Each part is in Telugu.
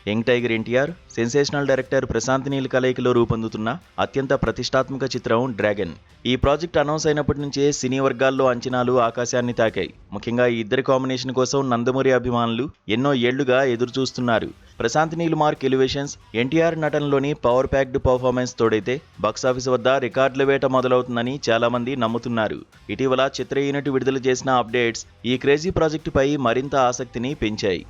Young tiger NTR, sensational director Prashanth Neel కలయికలో రూపొందుతున్న అత్యంత ప్రతిష్టాత్మక చిత్రం డ్రాగన్. ఈ ప్రాజెక్ట్ అనౌన్స్ అయినప్పటి నుంచే సినీ వర్గాల్లో అంచనాలు ఆకాశాన్ని తాకాయి. ముఖ్యంగా ఈ ఇద్దరి కాంబినేషన్ కోసం నందమూరి అభిమానులు ఎన్నో ఏళ్లుగా ఎదురుచూస్తున్నారు. ప్రశాంత్ నీల్ మార్క్ ఎలివేషన్స్, ఎన్టీఆర్ నటనలోని పవర్ ప్యాక్డ్ పర్ఫార్మెన్స్ తోడైతే బాక్సాఫీస్ వద్ద రికార్డుల వేట మొదలవుతుందని చాలా మంది నమ్ముతున్నారు. ఇటీవల చిత్ర యూనిట్ విడుదల చేసిన అప్డేట్స్ ఈ క్రేజీ ప్రాజెక్టుపై మరింత ఆసక్తిని పెంచాయి.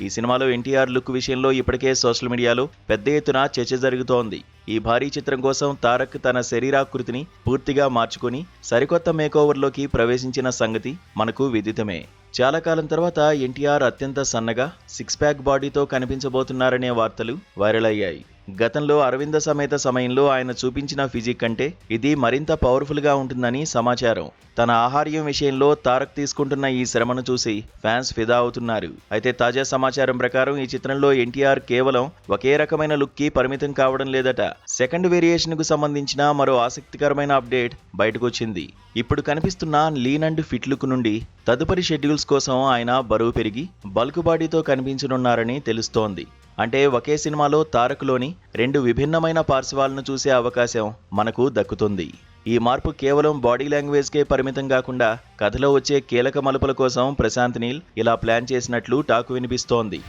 ఈ సినిమాలో ఎన్టీఆర్ లుక్ విషయంలో ఇప్పటికే సోషల్ మీడియాలో పెద్ద ఎత్తున చర్చ జరుగుతోంది. ఈ భారీ చిత్రం కోసం తారక్ తన శరీరాకృతిని పూర్తిగా మార్చుకుని సరికొత్త మేకోవర్లోకి ప్రవేశించిన సంగతి మనకు విదితమే. చాలా కాలం తర్వాత ఎన్టీఆర్ అత్యంత సన్నగా సిక్స్ ప్యాక్ బాడీతో కనిపించబోతున్నారనే వార్తలు వైరల్ అయ్యాయి. గతంలో అరవింద సమేత సమయంలో ఆయన చూపించిన ఫిజిక్ కంటే ఇది మరింత పవర్ఫుల్ గా ఉంటుందని సమాచారం. తన ఆహార్యం విషయంలో తారక్ తీసుకుంటున్న ఈ శ్రమను చూసి ఫ్యాన్స్ ఫిదా అవుతున్నారు. అయితే తాజా సమాచారం ప్రకారం ఈ చిత్రంలో ఎన్టీఆర్ కేవలం ఒకే రకమైన లుక్ కి పరిమితం కావడం లేదట. సెకండ్ వేరియేషన్ కు సంబంధించిన మరో ఆసక్తికరమైన అప్డేట్ బయటకొచ్చింది. ఇప్పుడు కనిపిస్తున్న లీన్ అండ్ ఫిట్ లుక్ నుండి తదుపరి షెడ్యూల్స్ కోసం ఆయన బరువు పెరిగి బల్క్ బాడీతో కనిపించనున్నారని తెలుస్తోంది. అంటే ఒకే సినిమాలో తారక్లోని రెండు విభిన్నమైన పార్శ్వాలను చూసే అవకాశం మనకు దక్కుతుంది. ఈ మార్పు కేవలం బాడీ లాంగ్వేజ్కే పరిమితం కాకుండా కథలో వచ్చే కీలక మలుపుల కోసం ప్రశాంత్ నీల్ ఇలా ప్లాన్ చేసినట్లు టాక్ వినిపిస్తోంది.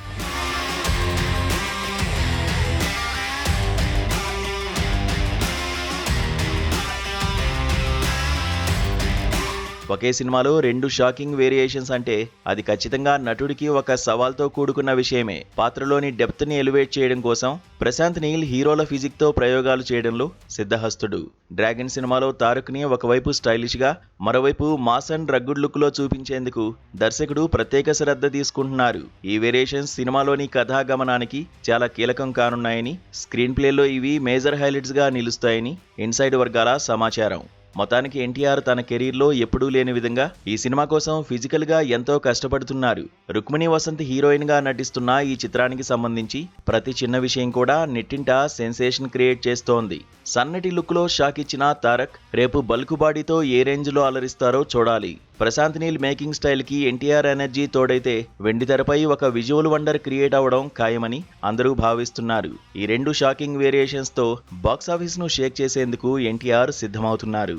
ఒకే సినిమాలో రెండు షాకింగ్ వేరియేషన్స్ అంటే అది ఖచ్చితంగా నటుడికి ఒక సవాల్తో కూడుకున్న విషయమే. పాత్రలోని డెప్త్ ని ఎలివేట్ చేయడం కోసం ప్రశాంత్ నీల్ హీరోల ఫిజిక్ తో ప్రయోగాలు చేయడంలో సిద్ధహస్తుడు. డ్రాగన్ సినిమాలో తారక్ ని ఒకవైపు స్టైలిష్ గా, మరోవైపు మాస్ అండ్ రగ్గుడ్ లుక్ లో చూపించేందుకు దర్శకుడు ప్రత్యేక శ్రద్ధ తీసుకుంటున్నారు. ఈ వేరియేషన్స్ సినిమాలోని కథాగమనానికి చాలా కీలకం కానున్నాయని, స్క్రీన్ ప్లేలో ఇవి మేజర్ హైలైట్స్ గా నిలుస్తాయని ఇన్సైడ్ వర్గాల సమాచారం. మొత్తానికి ఎన్టీఆర్ తన కెరీర్లో ఎప్పుడూ లేని విధంగా ఈ సినిమా కోసం ఫిజికల్ గా ఎంతో కష్టపడుతున్నారు. రుక్మిణి వసంత్ హీరోయిన్ గా నటిస్తున్న ఈ చిత్రానికి సంబంధించి ప్రతి చిన్న విషయం కూడా నెట్టింట సెన్సేషన్ క్రియేట్ చేస్తోంది. సన్నటి లుక్ లో షాక్ ఇచ్చిన తారక్ రేపు బల్క్ బాడీతో ఏ రేంజ్ లో అలరిస్తారో చూడాలి. ప్రశాంత్ నీల్ మేకింగ్ స్టైల్ కి ఎన్టీఆర్ ఎనర్జీ తోడైతే వెండితెరపై ఒక విజువల్ వండర్ క్రియేట్ అవడం ఖాయమని అందరూ భావిస్తున్నారు. ఈ రెండు షాకింగ్ వేరియేషన్స్ తో బాక్సాఫీస్ ను షేక్ చేసేందుకు ఎన్టీఆర్ సిద్ధమవుతున్నారు.